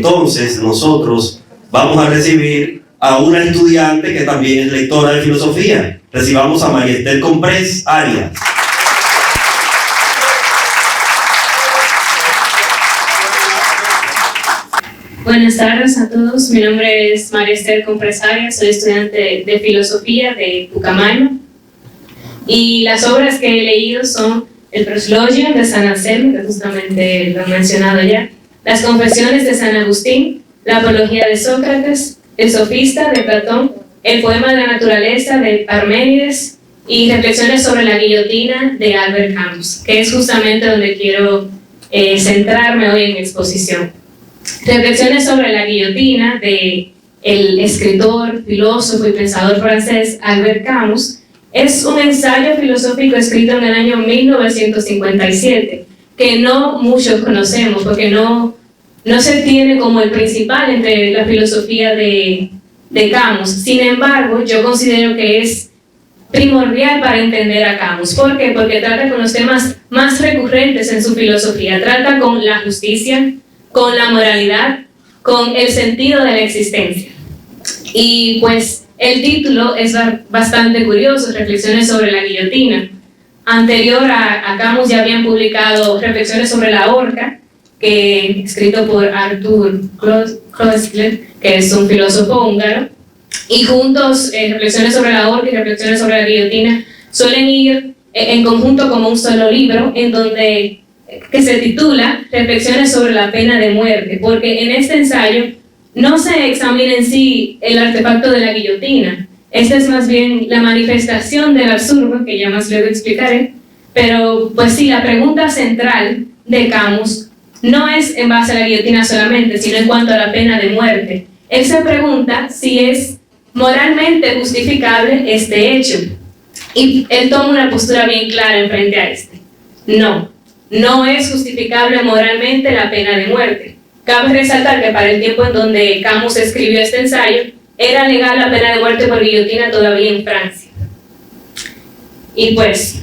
entonces nosotros vamos a recibir a una estudiante que también es lectora de filosofía. Recibamos a María Esther Comprés Arias. Buenas tardes a todos, mi nombre es María Esther Comprés Arias, soy estudiante de filosofía de Pucamayo y las obras que he leído son el Proslogium de San Anselmo, que justamente lo he mencionado ya, las Confesiones de San Agustín, la Apología de Sócrates, el Sofista de Platón, el Poema de la Naturaleza de Parménides y Reflexiones sobre la Guillotina de Albert Camus, que es justamente donde quiero centrarme hoy en mi exposición. Reflexiones sobre la guillotina de el escritor, filósofo y pensador francés Albert Camus es un ensayo filosófico escrito en el año 1957 que no muchos conocemos porque no se tiene como el principal entre la filosofía de Camus. Sin embargo, yo considero que es primordial para entender a Camus. ¿Por qué? Porque trata con los temas más recurrentes en su filosofía. Trata con la justicia, con la moralidad, con el sentido de la existencia. Y pues el título es bastante curioso, Reflexiones sobre la guillotina. Anterior a Camus ya habían publicado Reflexiones sobre la horca, escrito por Arthur Koestler, que es un filósofo húngaro, y juntos Reflexiones sobre la horca y Reflexiones sobre la guillotina suelen ir en conjunto como un solo libro, que se titula Reflexiones sobre la pena de muerte, porque en este ensayo no se examina en sí el artefacto de la guillotina. Esta es más bien la manifestación del absurdo, que ya más luego explicaré, pero pues sí, la pregunta central de Camus no es en base a la guillotina solamente, sino en cuanto a la pena de muerte. Él se pregunta si es moralmente justificable este hecho, y él toma una postura bien clara en frente a este. No es justificable moralmente la pena de muerte. Cabe resaltar que para el tiempo en donde Camus escribió este ensayo, era legal la pena de muerte por guillotina todavía en Francia. Y pues,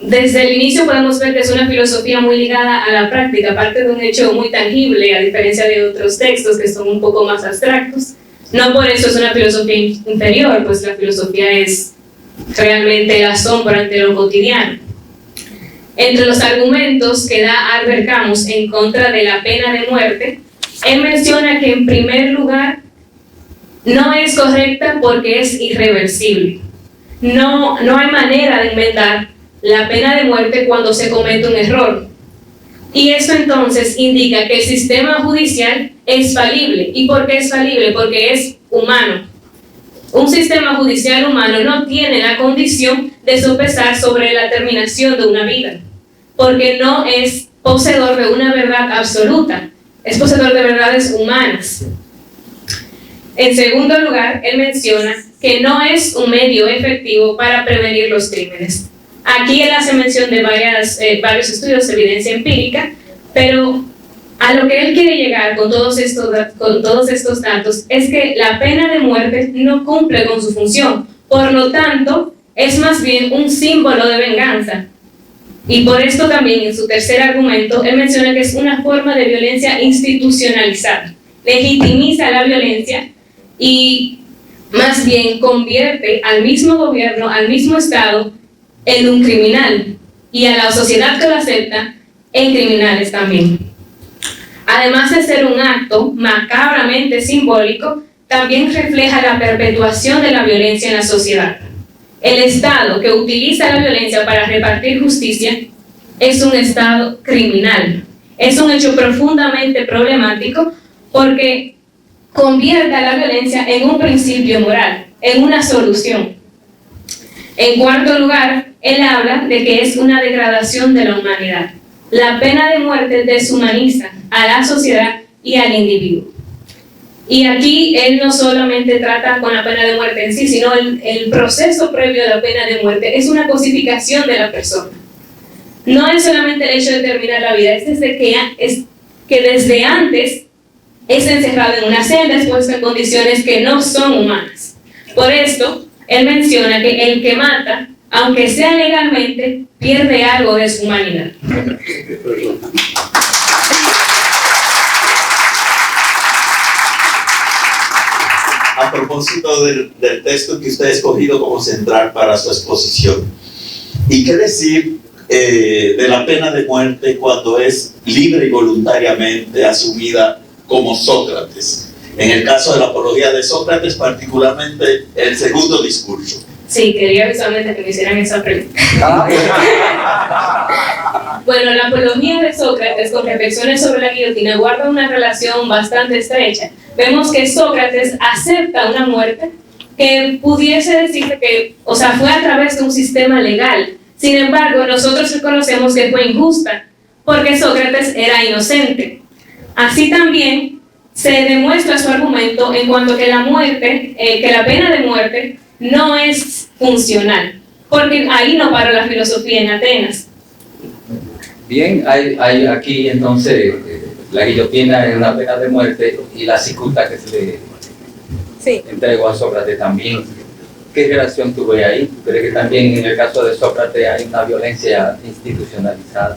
desde el inicio podemos ver que es una filosofía muy ligada a la práctica, aparte de un hecho muy tangible, a diferencia de otros textos que son un poco más abstractos. No por eso es una filosofía inferior, pues la filosofía es realmente el asombro ante lo cotidiano. Entre los argumentos que da Albert Camus en contra de la pena de muerte, él menciona que en primer lugar no es correcta porque es irreversible. No hay manera de inventar la pena de muerte cuando se comete un error. Y eso entonces indica que el sistema judicial es falible. ¿Y por qué es falible? Porque es humano. Un sistema judicial humano no tiene la condición de sopesar sobre la terminación de una vida, porque no es poseedor de una verdad absoluta, es poseedor de verdades humanas. En segundo lugar, él menciona que no es un medio efectivo para prevenir los crímenes. Aquí él hace mención de varios estudios de evidencia empírica, pero a lo que él quiere llegar con todos estos datos es que la pena de muerte no cumple con su función, por lo tanto, es más bien un símbolo de venganza. Y por esto también, en su tercer argumento, él menciona que es una forma de violencia institucionalizada. Legitimiza la violencia y más bien convierte al mismo gobierno, al mismo Estado, en un criminal, y a la sociedad que lo acepta en criminales también. Además de ser un acto macabramente simbólico, también refleja la perpetuación de la violencia en la sociedad. El Estado que utiliza la violencia para repartir justicia es un Estado criminal. Es un hecho profundamente problemático porque convierte a la violencia en un principio moral, en una solución. En cuarto lugar, él habla de que es una degradación de la humanidad. La pena de muerte deshumaniza a la sociedad y al individuo. Y aquí él no solamente trata con la pena de muerte en sí, sino el proceso previo a la pena de muerte es una cosificación de la persona. No es solamente el hecho de terminar la vida, es que desde antes es encerrado en una celda, expuesto en condiciones que no son humanas. Por esto, él menciona que el que mata, aunque sea legalmente, pierde algo de su humanidad. a propósito del texto que usted ha escogido como central para su exposición. ¿Y qué decir de la pena de muerte cuando es libre y voluntariamente asumida como Sócrates? En el caso de la apología de Sócrates, particularmente el segundo discurso. Sí, quería visualmente que me hicieran esa pregunta. Bueno, la apología de Sócrates con reflexiones sobre la guillotina guarda una relación bastante estrecha. Vemos que Sócrates acepta una muerte que pudiese decirse que, o sea, fue a través de un sistema legal. Sin embargo, nosotros reconocemos que fue injusta, porque Sócrates era inocente. Así también se demuestra su argumento en cuanto que la muerte, que la pena de muerte no es funcional, porque ahí no paró la filosofía en Atenas. Bien, hay aquí entonces la guillotina es una pena de muerte y la cicuta que se le entregó a Sócrates también. ¿Qué relación tuve ahí? ¿Tú crees que también en el caso de Sócrates hay una violencia institucionalizada?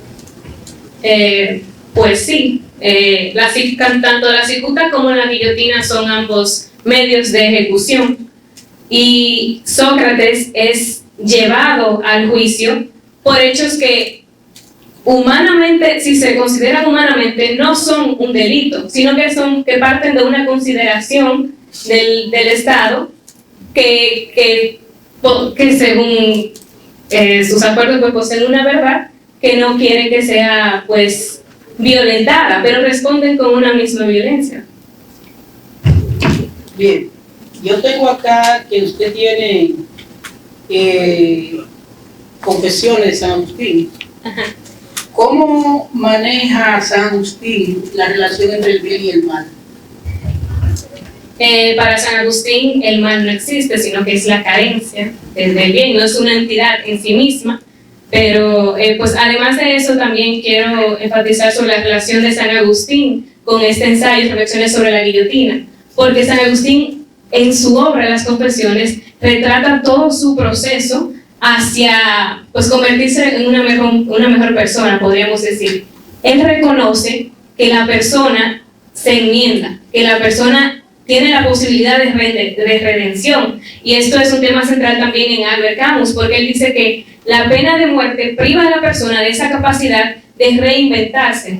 Pues sí, tanto la cicuta como la guillotina son ambos medios de ejecución. Y Sócrates es llevado al juicio por hechos que humanamente, si se consideran humanamente, no son un delito, sino que parten de una consideración del Estado que según sus acuerdos pues poseen una verdad que no quieren que sea pues violentada, pero responden con una misma violencia. Bien, yo tengo acá que usted tiene confesiones de San Agustín. Ajá. ¿Cómo maneja San Agustín la relación entre el bien y el mal? Para San Agustín el mal no existe, sino que es la carencia del bien, no es una entidad en sí misma. Pero pues además de eso también quiero enfatizar sobre la relación de San Agustín con este ensayo, Reflexiones sobre la guillotina, porque San Agustín en su obra Las Confesiones retrata todo su proceso hacia pues convertirse en una mejor persona, podríamos decir. Él reconoce que la persona se enmienda, que la persona tiene la posibilidad de redención, y esto es un tema central también en Albert Camus, porque él dice que la pena de muerte priva a la persona de esa capacidad de reinventarse.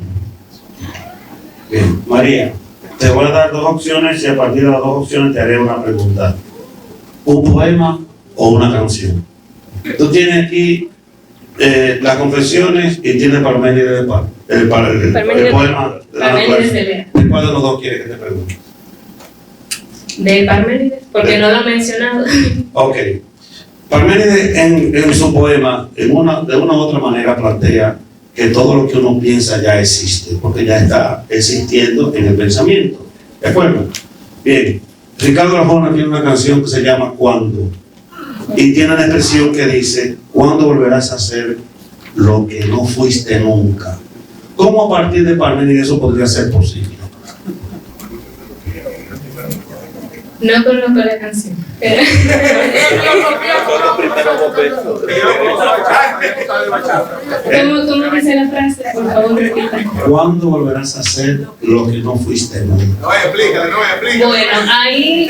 Bien, María, te voy a dar dos opciones y a partir de las dos opciones te haré una pregunta. ¿Un poema o una canción? Tú tienes aquí Las Confesiones y tienes Parménides el poema de la Parménides. ¿De cuál de los dos quieres que te pregunte? De Parménides, porque no lo ha mencionado. Ok. Parménides en su poema, de una u otra manera plantea que todo lo que uno piensa ya existe, porque ya está existiendo en el pensamiento. ¿De acuerdo? Bien. Ricardo Arjona tiene una canción que se llama ¿Cuándo? Y tiene una expresión que dice: ¿cuándo volverás a ser lo que no fuiste nunca? ¿Cómo a partir de Parménides eso podría ser posible? No conozco la canción. ¿Cómo dice la frase? Por favor, repita. ¿Cuándo volverás a ser lo que no fuiste nunca? Bueno, ahí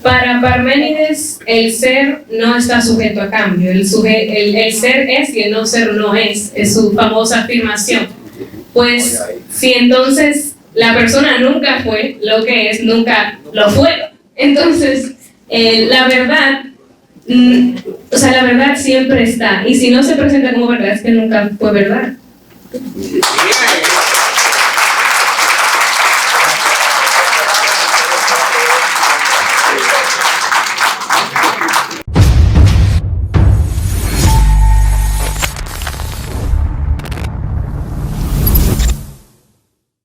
para Parménides el ser no está sujeto a cambio. El ser es y el no ser no es su famosa afirmación. Pues si entonces la persona nunca fue lo que es, nunca lo fue. Entonces, la verdad, la verdad siempre está. Y si no se presenta como verdad, es que nunca fue verdad.